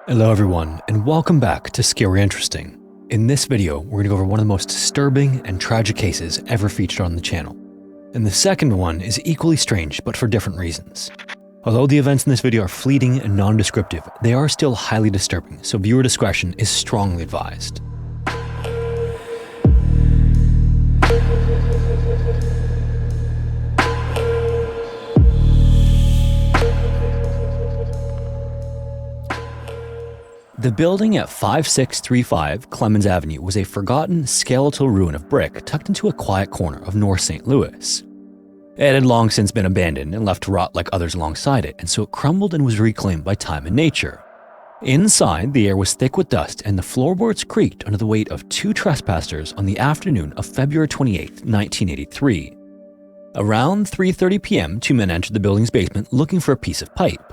Hello everyone, and welcome back to Scary Interesting. In this video, we're going to go over one of the most disturbing and tragic cases ever featured on the channel. And the second one is equally strange, but for different reasons. Although the events in this video are fleeting and non-descriptive, they are still highly disturbing, so viewer discretion is strongly advised. The building at 5635 Clemens Avenue was a forgotten skeletal ruin of brick tucked into a quiet corner of North St. Louis. It had long since been abandoned and left to rot like others alongside it, and so it crumbled and was reclaimed by time and nature. Inside, the air was thick with dust and the floorboards creaked under the weight of two trespassers on the afternoon of February 28, 1983. Around 3:30 p.m., two men entered the building's basement looking for a piece of pipe.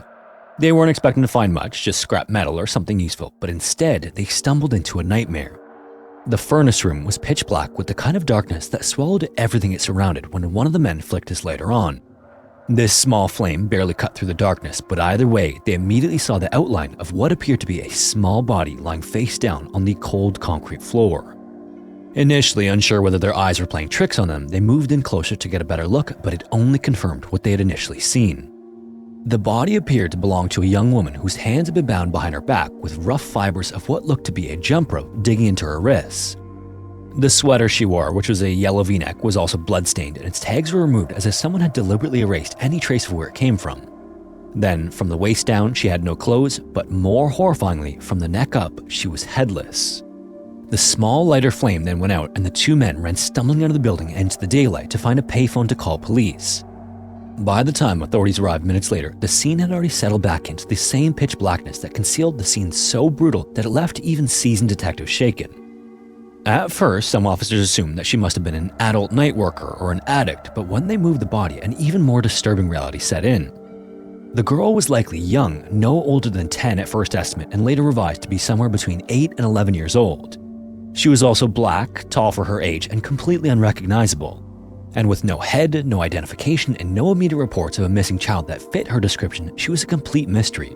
They weren't expecting to find much, just scrap metal or something useful, but instead they stumbled into a nightmare. The furnace room was pitch black with the kind of darkness that swallowed everything it surrounded when one of the men flicked his lighter on. This small flame barely cut through the darkness, but either way, they immediately saw the outline of what appeared to be a small body lying face down on the cold concrete floor. Initially unsure whether their eyes were playing tricks on them, they moved in closer to get a better look, but it only confirmed what they had initially seen. The body appeared to belong to a young woman whose hands had been bound behind her back with rough fibers of what looked to be a jump rope digging into her wrists. The sweater she wore, which was a yellow v-neck, was also bloodstained and its tags were removed as if someone had deliberately erased any trace of where it came from. Then, from the waist down, she had no clothes, but more horrifyingly, from the neck up, she was headless. The small lighter flame then went out and the two men ran stumbling out of the building into the daylight to find a payphone to call police. By the time authorities arrived minutes later, the scene had already settled back into the same pitch blackness that concealed the scene so brutal that it left even seasoned detectives shaken. At first, some officers assumed that she must have been an adult night worker or an addict, but when they moved the body, an even more disturbing reality set in. The girl was likely young, no older than 10 at first estimate, and later revised to be somewhere between 8 and 11 years old. She was also black, tall for her age, and completely unrecognizable. And with no head, no identification, and no immediate reports of a missing child that fit her description, she was a complete mystery.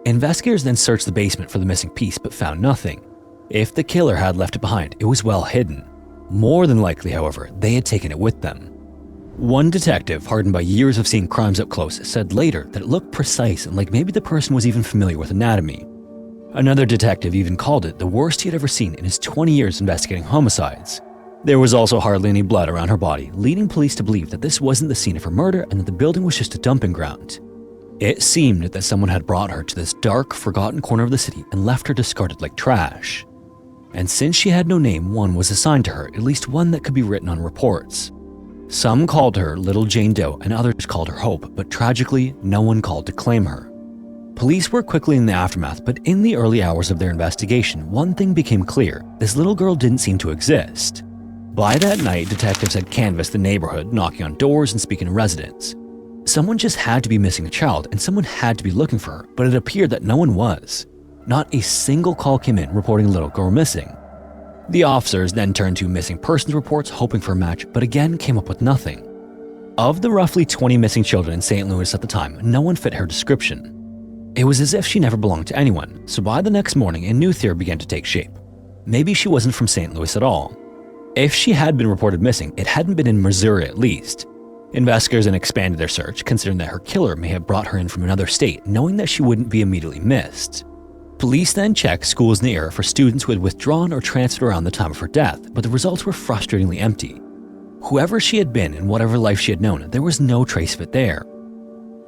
Investigators then searched the basement for the missing piece but found nothing. If the killer had left it behind, it was well hidden. More than likely, however, they had taken it with them. One detective, hardened by years of seeing crimes up close, said later that it looked precise and like maybe the person was even familiar with anatomy. Another detective even called it the worst he had ever seen in his 20 years investigating homicides. There was also hardly any blood around her body, leading police to believe that this wasn't the scene of her murder and that the building was just a dumping ground. It seemed that someone had brought her to this dark, forgotten corner of the city and left her discarded like trash. And since she had no name, one was assigned to her, at least one that could be written on reports. Some called her Little Jane Doe and others called her Hope, but tragically, no one called to claim her. Police worked quickly in the aftermath, but in the early hours of their investigation, one thing became clear: this little girl didn't seem to exist. By that night, detectives had canvassed the neighborhood, knocking on doors and speaking to residents. Someone just had to be missing a child, and someone had to be looking for her, but it appeared that no one was. Not a single call came in reporting a little girl missing. The officers then turned to missing persons reports, hoping for a match, but again came up with nothing. Of the roughly 20 missing children in St. Louis at the time, no one fit her description. It was as if she never belonged to anyone, so by the next morning, a new theory began to take shape. Maybe she wasn't from St. Louis at all. If she had been reported missing, it hadn't been in Missouri at least. Investigators then expanded their search, considering that her killer may have brought her in from another state, knowing that she wouldn't be immediately missed. Police then checked schools in the area for students who had withdrawn or transferred around the time of her death, but the results were frustratingly empty. Whoever she had been and whatever life she had known, there was no trace of it there.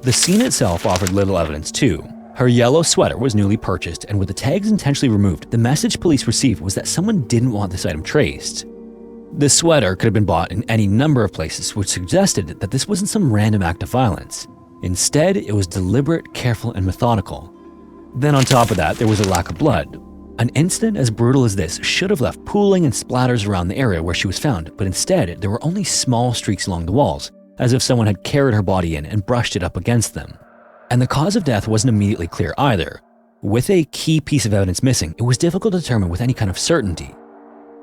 The scene itself offered little evidence too. Her yellow sweater was newly purchased, and with the tags intentionally removed, the message police received was that someone didn't want this item traced. The sweater could have been bought in any number of places, which suggested that this wasn't some random act of violence. Instead, it was deliberate, careful, and methodical. Then on top of that, there was a lack of blood. An incident as brutal as this should have left pooling and splatters around the area where she was found, but instead, there were only small streaks along the walls, as if someone had carried her body in and brushed it up against them. And the cause of death wasn't immediately clear either. With a key piece of evidence missing, it was difficult to determine with any kind of certainty.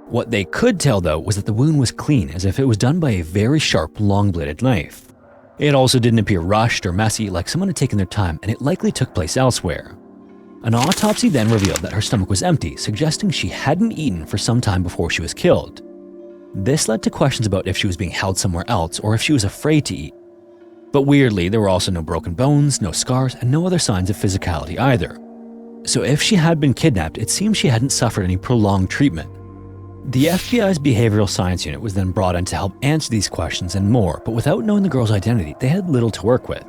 What they could tell, though, was that the wound was clean, as if it was done by a very sharp, long-bladed knife. It also didn't appear rushed or messy, like someone had taken their time, and it likely took place elsewhere. An autopsy then revealed that her stomach was empty, suggesting she hadn't eaten for some time before she was killed. This led to questions about if she was being held somewhere else or if she was afraid to eat. But weirdly, there were also no broken bones, no scars, and no other signs of physicality either. So if she had been kidnapped, it seems she hadn't suffered any prolonged treatment. The FBI's behavioral science unit was then brought in to help answer these questions and more, but without knowing the girl's identity, they had little to work with.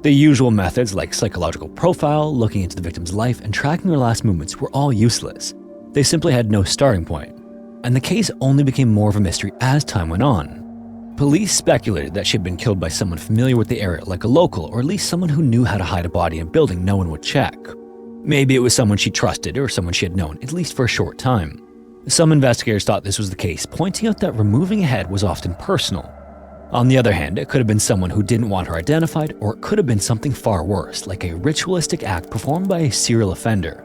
The usual methods like psychological profile, looking into the victim's life, and tracking her last movements were all useless. They simply had no starting point. And the case only became more of a mystery as time went on. Police speculated that she had been killed by someone familiar with the area, like a local, or at least someone who knew how to hide a body in a building no one would check. Maybe it was someone she trusted or someone she had known, at least for a short time. Some investigators thought this was the case, pointing out that removing a head was often personal. On the other hand, it could have been someone who didn't want her identified, or it could have been something far worse, like a ritualistic act performed by a serial offender.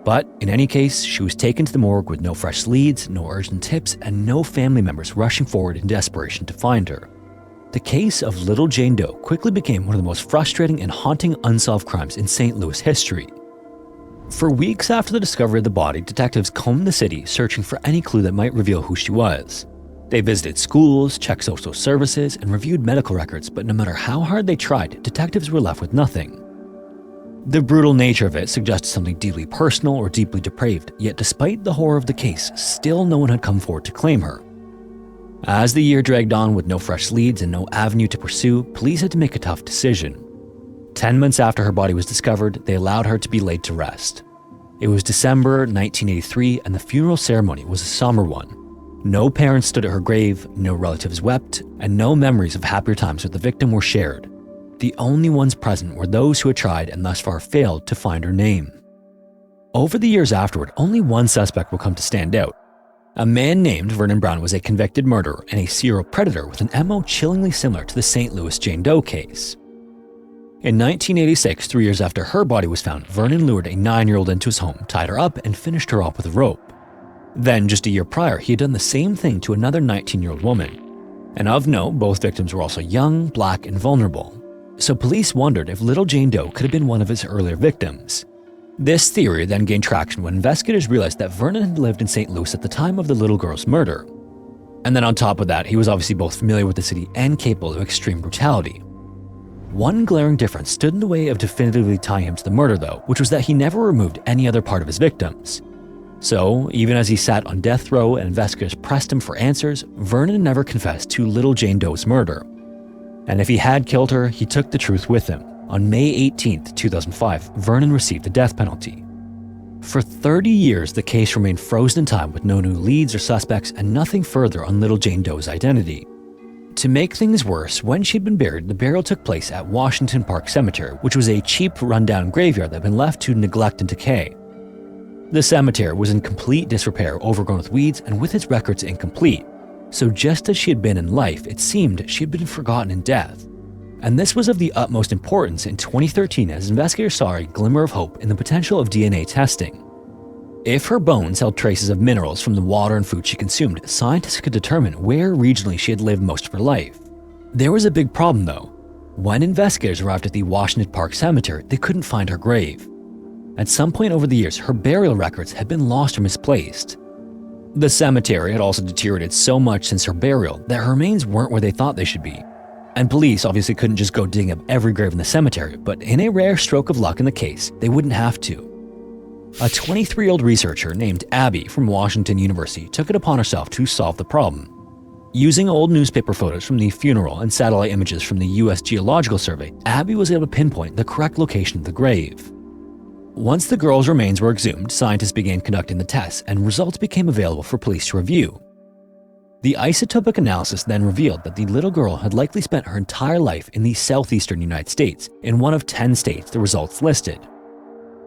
But in any case, she was taken to the morgue with no fresh leads, no urgent tips, and no family members rushing forward in desperation to find her. The case of Little Jane Doe quickly became one of the most frustrating and haunting unsolved crimes in St. Louis history. For weeks after the discovery of the body, detectives combed the city searching for any clue that might reveal who she was. They visited schools, checked social services, and reviewed medical records, but no matter how hard they tried, detectives were left with nothing. The brutal nature of it suggested something deeply personal or deeply depraved, yet despite the horror of the case, still no one had come forward to claim her. As the year dragged on with no fresh leads and no avenue to pursue, police had to make a tough decision. 10 months after her body was discovered, they allowed her to be laid to rest. It was December 1983, and the funeral ceremony was a somber one. No parents stood at her grave, no relatives wept, and no memories of happier times with the victim were shared. The only ones present were those who had tried and thus far failed to find her name. Over the years afterward, only one suspect will come to stand out. A man named Vernon Brown was a convicted murderer and a serial predator with an MO chillingly similar to the St. Louis Jane Doe case. In 1986, 3 years after her body was found, Vernon lured a 9-year-old into his home, tied her up, and finished her off with a rope. Then, just a year prior, he had done the same thing to another 19-year-old woman. And of note, both victims were also young, black, and vulnerable. So police wondered if Little Jane Doe could have been one of his earlier victims. This theory then gained traction when investigators realized that Vernon had lived in St. Louis at the time of the little girl's murder. And then on top of that, he was obviously both familiar with the city and capable of extreme brutality. One glaring difference stood in the way of definitively tying him to the murder though, which was that he never removed any other part of his victims. So, even as he sat on death row and investigators pressed him for answers, Vernon never confessed to Little Jane Doe's murder. And if he had killed her, he took the truth with him. On May 18, 2005, Vernon received the death penalty. For 30 years, the case remained frozen in time with no new leads or suspects and nothing further on Little Jane Doe's identity. To make things worse, when she'd been buried, the burial took place at Washington Park Cemetery, which was a cheap, rundown graveyard that had been left to neglect and decay. The cemetery was in complete disrepair, overgrown with weeds, and with its records incomplete. So just as she had been in life, it seemed she had been forgotten in death. And this was of the utmost importance in 2013 as investigators saw a glimmer of hope in the potential of DNA testing. If her bones held traces of minerals from the water and food she consumed, scientists could determine where regionally she had lived most of her life. There was a big problem though. When investigators arrived at the Washington Park Cemetery, they couldn't find her grave. At some point over the years, her burial records had been lost or misplaced. The cemetery had also deteriorated so much since her burial that her remains weren't where they thought they should be. And police obviously couldn't just go digging up every grave in the cemetery, but in a rare stroke of luck in the case, they wouldn't have to. A 23-year-old researcher named Abby from Washington University took it upon herself to solve the problem. Using old newspaper photos from the funeral and satellite images from the U.S. Geological Survey, Abby was able to pinpoint the correct location of the grave. Once the girl's remains were exhumed, scientists began conducting the tests, and results became available for police to review. The isotopic analysis then revealed that the little girl had likely spent her entire life in the southeastern United States, in one of 10 states the results listed.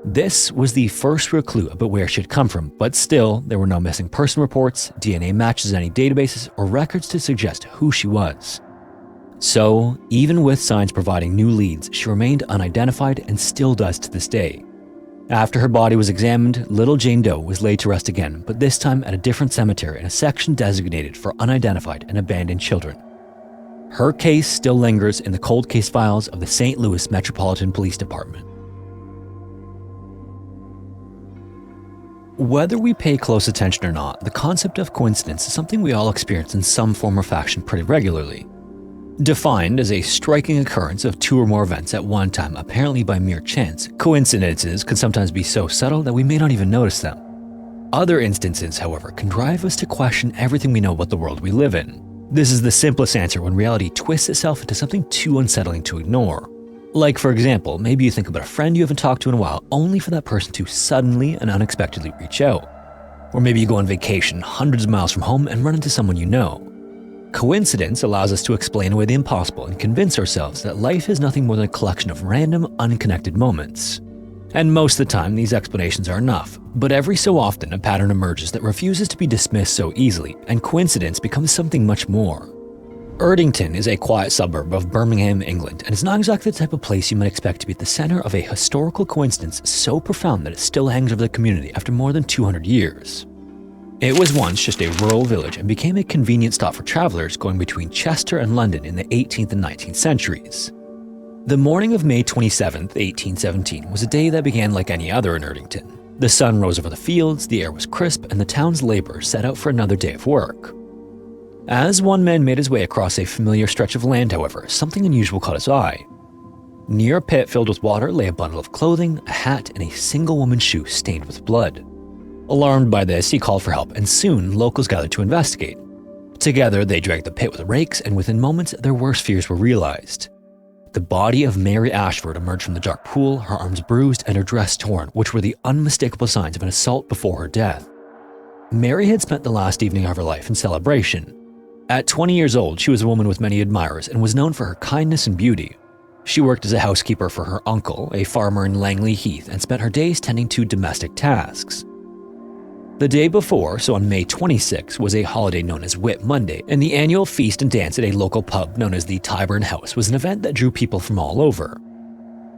This was the first real clue about where she had come from, but still, there were no missing person reports, DNA matches in any databases, or records to suggest who she was. So, even with science providing new leads, she remained unidentified and still does to this day. After her body was examined, Little Jane Doe was laid to rest again, but this time at a different cemetery in a section designated for unidentified and abandoned children. Her case still lingers in the cold case files of the St. Louis Metropolitan Police Department. Whether we pay close attention or not, the concept of coincidence is something we all experience in some form or fashion pretty regularly. Defined as a striking occurrence of two or more events at one time, apparently by mere chance, coincidences can sometimes be so subtle that we may not even notice them. Other instances, however, can drive us to question everything we know about the world we live in. This is the simplest answer when reality twists itself into something too unsettling to ignore. Like, for example, maybe you think about a friend you haven't talked to in a while, only for that person to suddenly and unexpectedly reach out. Or maybe you go on vacation hundreds of miles from home and run into someone you know. Coincidence allows us to explain away the impossible and convince ourselves that life is nothing more than a collection of random, unconnected moments. And most of the time, these explanations are enough, but every so often a pattern emerges that refuses to be dismissed so easily, and coincidence becomes something much more. Erdington is a quiet suburb of Birmingham, England, and is not exactly the type of place you might expect to be at the center of a historical coincidence so profound that it still hangs over the community after more than 200 years. It was once just a rural village and became a convenient stop for travelers going between Chester and London in the 18th and 19th centuries. The morning of May 27, 1817 was a day that began like any other in Erdington. The sun rose over the fields, the air was crisp, and the town's laborers set out for another day of work. As one man made his way across a familiar stretch of land, however, something unusual caught his eye. Near a pit filled with water lay a bundle of clothing, a hat, and a single woman's shoe stained with blood. Alarmed by this, he called for help, and soon locals gathered to investigate. Together, they dragged the pit with rakes, and within moments, their worst fears were realized. The body of Mary Ashford emerged from the dark pool, her arms bruised and her dress torn, which were the unmistakable signs of an assault before her death. Mary had spent the last evening of her life in celebration. At 20 years old, she was a woman with many admirers and was known for her kindness and beauty. She worked as a housekeeper for her uncle, a farmer in Langley Heath, and spent her days tending to domestic tasks. The day before, so on May 26, was a holiday known as Whit Monday, and the annual feast and dance at a local pub known as the Tyburn House was an event that drew people from all over.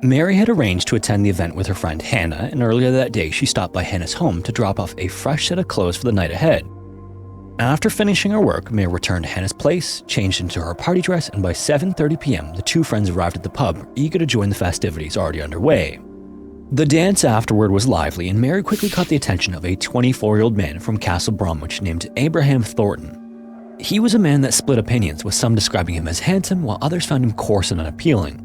Mary had arranged to attend the event with her friend Hannah, and earlier that day she stopped by Hannah's home to drop off a fresh set of clothes for the night ahead. After finishing her work, Mary returned to Hannah's place, changed into her party dress, and by 7:30 p.m. the two friends arrived at the pub, eager to join the festivities already underway. The dance afterward was lively, and Mary quickly caught the attention of a 24-year-old man from Castle Bromwich named Abraham Thornton. He was a man that split opinions, with some describing him as handsome while others found him coarse and unappealing.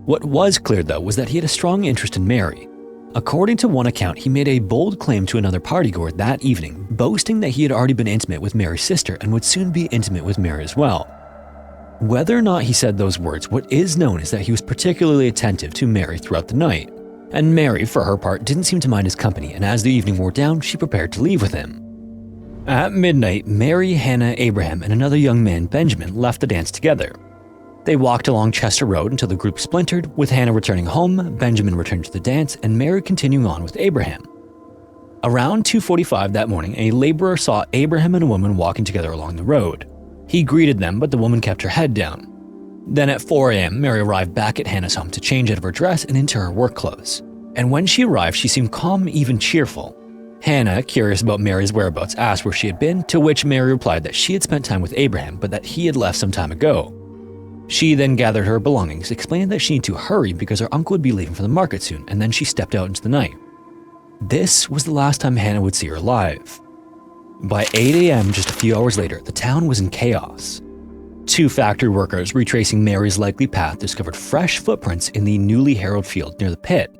What was clear, though, was that he had a strong interest in Mary. According to one account, he made a bold claim to another partygoer that evening, boasting that he had already been intimate with Mary's sister and would soon be intimate with Mary as well. Whether or not he said those words, what is known is that he was particularly attentive to Mary throughout the night. And Mary, for her part, didn't seem to mind his company, and as the evening wore down, she prepared to leave with him. At midnight, Mary, Hannah, Abraham, and another young man, Benjamin, left the dance together. They walked along Chester Road until the group splintered, with Hannah returning home, Benjamin returned to the dance, and Mary continuing on with Abraham. Around 2:45 that morning, a laborer saw Abraham and a woman walking together along the road. He greeted them, but the woman kept her head down. Then at 4 a.m., Mary arrived back at Hannah's home to change out of her dress and into her work clothes. And when she arrived, she seemed calm, even cheerful. Hannah, curious about Mary's whereabouts, asked where she had been, to which Mary replied that she had spent time with Abraham, but that he had left some time ago. She then gathered her belongings, explaining that she needed to hurry because her uncle would be leaving for the market soon, and then she stepped out into the night. This was the last time Hannah would see her alive. By 8 a.m., just a few hours later, the town was in chaos. Two factory workers retracing Mary's likely path discovered fresh footprints in the newly harrowed field near the pit.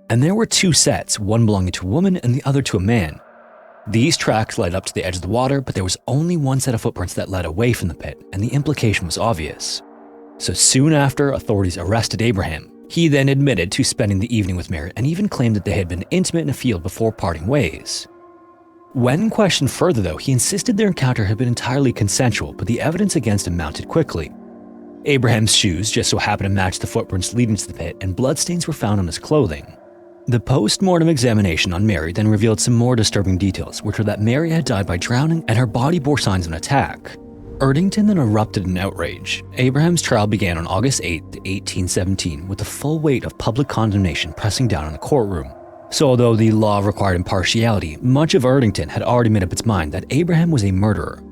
And there were two sets, one belonging to a woman and the other to a man. These tracks led up to the edge of the water, but there was only one set of footprints that led away from the pit, and the implication was obvious. So soon after, authorities arrested Abraham. He then admitted to spending the evening with Mary and even claimed that they had been intimate in a field before parting ways. When questioned further, though, he insisted their encounter had been entirely consensual, but the evidence against him mounted quickly. Abraham's shoes just so happened to match the footprints leading to the pit, and bloodstains were found on his clothing. The post-mortem examination on Mary then revealed some more disturbing details, which were that Mary had died by drowning and her body bore signs of an attack. Erdington then erupted in outrage. Abraham's trial began on August 8, 1817, with the full weight of public condemnation pressing down on the courtroom. So although the law required impartiality, much of Erdington had already made up its mind that Abraham was a murderer.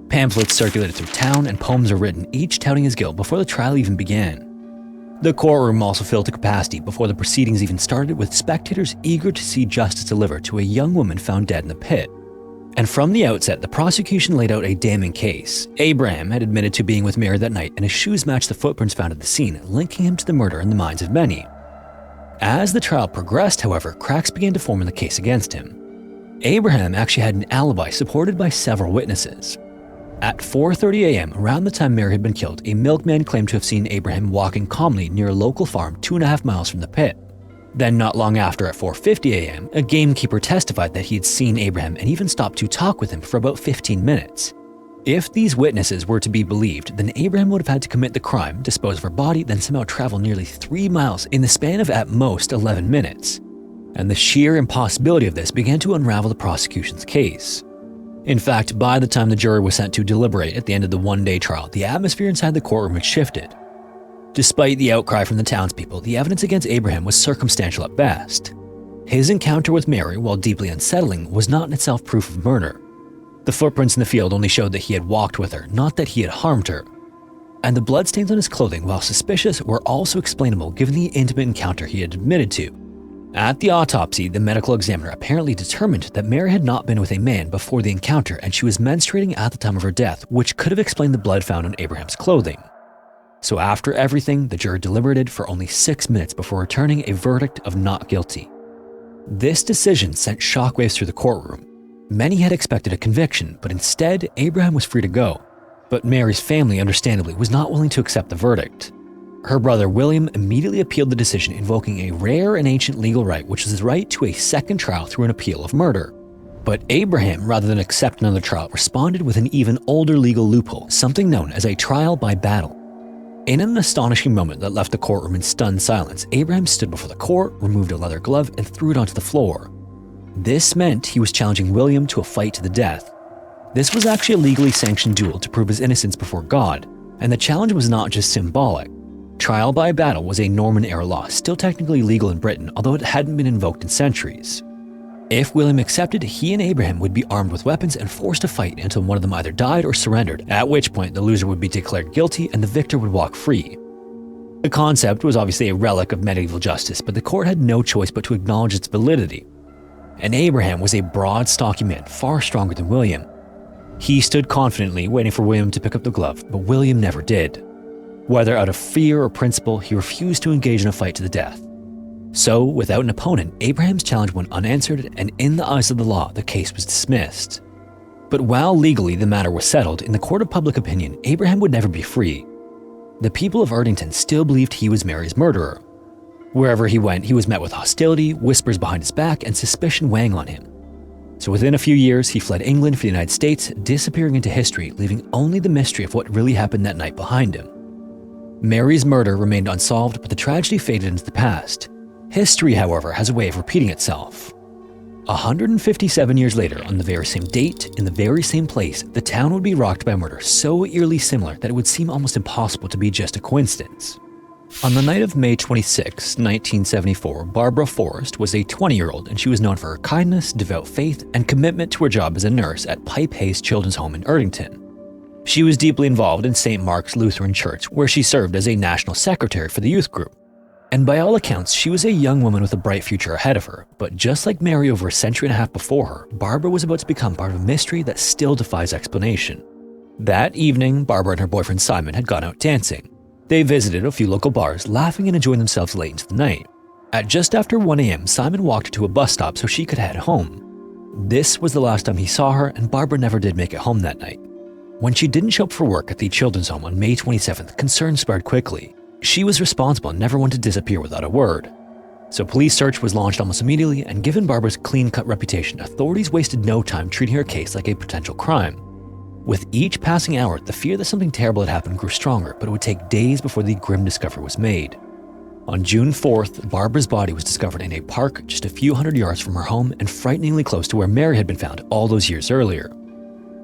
Pamphlets circulated through town and poems were written, each touting his guilt before the trial even began. The courtroom also filled to capacity before the proceedings even started, with spectators eager to see justice delivered to a young woman found dead in the pit. And from the outset, the prosecution laid out a damning case. Abraham had admitted to being with Mary that night, and his shoes matched the footprints found at the scene, linking him to the murder in the minds of many. As the trial progressed, however, cracks began to form in the case against him. Abraham actually had an alibi supported by several witnesses. At 4:30 a.m., around the time Mary had been killed, a milkman claimed to have seen Abraham walking calmly near a local farm 2.5 miles from the pit. Then not long after, at 4:50 a.m., a gamekeeper testified that he had seen Abraham and even stopped to talk with him for about 15 minutes. If these witnesses were to be believed, then Abraham would have had to commit the crime, dispose of her body, then somehow travel nearly 3 miles in the span of at most 11 minutes. And the sheer impossibility of this began to unravel the prosecution's case. In fact, by the time the jury was sent to deliberate at the end of the one-day trial, the atmosphere inside the courtroom had shifted. Despite the outcry from the townspeople, the evidence against Abraham was circumstantial at best. His encounter with Mary, while deeply unsettling, was not in itself proof of murder. The footprints in the field only showed that he had walked with her, not that he had harmed her. And the bloodstains on his clothing, while suspicious, were also explainable given the intimate encounter he had admitted to. At the autopsy, the medical examiner apparently determined that Mary had not been with a man before the encounter and she was menstruating at the time of her death, which could have explained the blood found on Abraham's clothing. So after everything, the jury deliberated for only 6 minutes before returning a verdict of not guilty. This decision sent shockwaves through the courtroom. Many had expected a conviction, but instead, Abraham was free to go. But Mary's family, understandably, was not willing to accept the verdict. Her brother William immediately appealed the decision, invoking a rare and ancient legal right, which is the right to a second trial through an appeal of murder. But Abraham, rather than accept another trial, responded with an even older legal loophole, something known as a trial by battle. In an astonishing moment that left the courtroom in stunned silence, Abraham stood before the court, removed a leather glove, and threw it onto the floor. This meant he was challenging William to a fight to the death. This was actually a legally sanctioned duel to prove his innocence before God, and the challenge was not just symbolic. Trial by battle was a Norman-era law, still technically legal in Britain, although it hadn't been invoked in centuries. If William accepted, he and Abraham would be armed with weapons and forced to fight until one of them either died or surrendered, at which point the loser would be declared guilty and the victor would walk free. The concept was obviously a relic of medieval justice, but the court had no choice but to acknowledge its validity. And Abraham was a broad, stocky man, far stronger than William. He stood confidently, waiting for William to pick up the glove, but William never did. Whether out of fear or principle, he refused to engage in a fight to the death. So, without an opponent, Abraham's challenge went unanswered, and in the eyes of the law, the case was dismissed. But while legally the matter was settled, in the court of public opinion, Abraham would never be free. The people of Erdington still believed he was Mary's murderer. Wherever he went, he was met with hostility, whispers behind his back, and suspicion weighing on him. So within a few years, he fled England for the United States, disappearing into history, leaving only the mystery of what really happened that night behind him. Mary's murder remained unsolved, but the tragedy faded into the past. History, however, has a way of repeating itself. 157 years later, on the very same date, in the very same place, the town would be rocked by a murder so eerily similar that it would seem almost impossible to be just a coincidence. On the night of May 26, 1974, Barbara Forrest was a 20-year-old, and she was known for her kindness, devout faith, and commitment to her job as a nurse at Pipe Hayes Children's Home in Erdington. She was deeply involved in St. Mark's Lutheran Church, where she served as a national secretary for the youth group. And by all accounts, she was a young woman with a bright future ahead of her. But just like Mary over a century and a half before her, Barbara was about to become part of a mystery that still defies explanation. That evening, Barbara and her boyfriend Simon had gone out dancing. They visited a few local bars, laughing and enjoying themselves late into the night. At just after 1 a.m., Simon walked to a bus stop so she could head home. This was the last time he saw her, and Barbara never did make it home that night. When she didn't show up for work at the children's home on May 27th, concern spread quickly. She was responsible and never wanted to disappear without a word. So police search was launched almost immediately, and given Barbara's clean-cut reputation, authorities wasted no time treating her case like a potential crime. With each passing hour, the fear that something terrible had happened grew stronger, but it would take days before the grim discovery was made. On June 4th, Barbara's body was discovered in a park just a few hundred yards from her home and frighteningly close to where Mary had been found all those years earlier.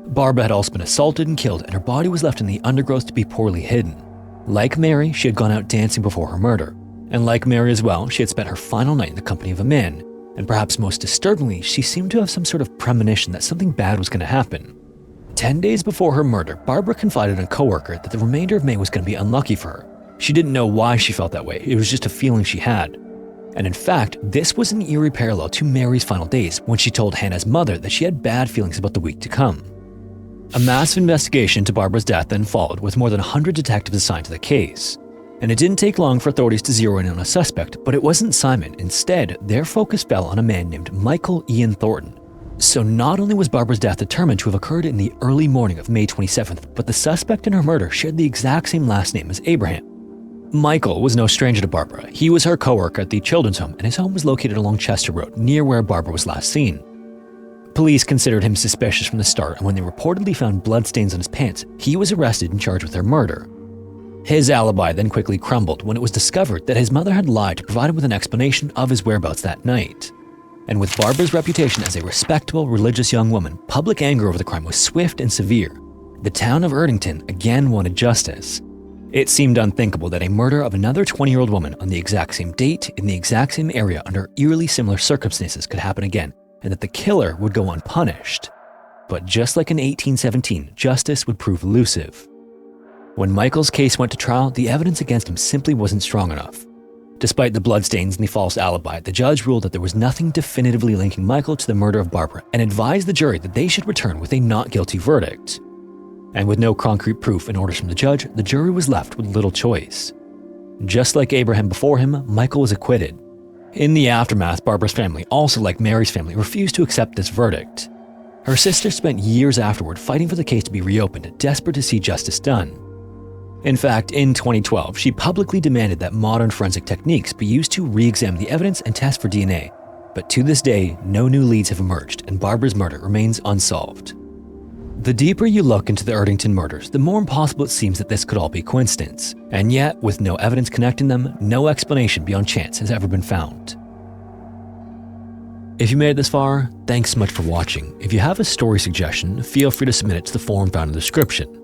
Barbara had also been assaulted and killed, and her body was left in the undergrowth to be poorly hidden. Like Mary, she had gone out dancing before her murder. And like Mary as well, she had spent her final night in the company of a man. And perhaps most disturbingly, she seemed to have some sort of premonition that something bad was going to happen. 10 days before her murder, Barbara confided in a coworker that the remainder of May was going to be unlucky for her. She didn't know why she felt that way, it was just a feeling she had. And in fact, this was an eerie parallel to Mary's final days when she told Hannah's mother that she had bad feelings about the week to come. A massive investigation into Barbara's death then followed, with more than 100 detectives assigned to the case. And it didn't take long for authorities to zero in on a suspect, but it wasn't Simon. Instead, their focus fell on a man named Michael Ian Thornton. So not only was Barbara's death determined to have occurred in the early morning of May 27th, but the suspect in her murder shared the exact same last name as Abraham. Michael was no stranger to Barbara. He was her co-worker at the children's home, and his home was located along Chester Road, near where Barbara was last seen. Police considered him suspicious from the start, and when they reportedly found bloodstains on his pants, he was arrested and charged with her murder. His alibi then quickly crumbled when it was discovered that his mother had lied to provide him with an explanation of his whereabouts that night. And with Barbara's reputation as a respectable, religious young woman, public anger over the crime was swift and severe. The town of Erdington again wanted justice. It seemed unthinkable that a murder of another 20-year-old woman on the exact same date, in the exact same area, under eerily similar circumstances could happen again, and that the killer would go unpunished. But just like in 1817, justice would prove elusive. When Michael's case went to trial, the evidence against him simply wasn't strong enough. Despite the bloodstains and the false alibi, the judge ruled that there was nothing definitively linking Michael to the murder of Barbara and advised the jury that they should return with a not guilty verdict. And with no concrete proof and orders from the judge, the jury was left with little choice. Just like Abraham before him, Michael was acquitted. In the aftermath, Barbara's family, also like Mary's family, refused to accept this verdict. Her sister spent years afterward fighting for the case to be reopened, desperate to see justice done. In fact, in 2012, she publicly demanded that modern forensic techniques be used to re-examine the evidence and test for DNA. But to this day, no new leads have emerged, and Barbara's murder remains unsolved. The deeper you look into the Erdington murders, the more impossible it seems that this could all be coincidence. And yet, with no evidence connecting them, no explanation beyond chance has ever been found. If you made it this far, thanks so much for watching. If you have a story suggestion, feel free to submit it to the form found in the description.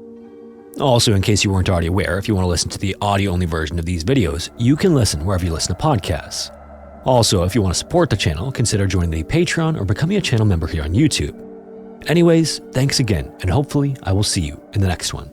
Also, in case you weren't already aware, if you want to listen to the audio-only version of these videos, you can listen wherever you listen to podcasts. Also, if you want to support the channel, consider joining the Patreon or becoming a channel member here on YouTube. Anyways, thanks again, and hopefully I will see you in the next one.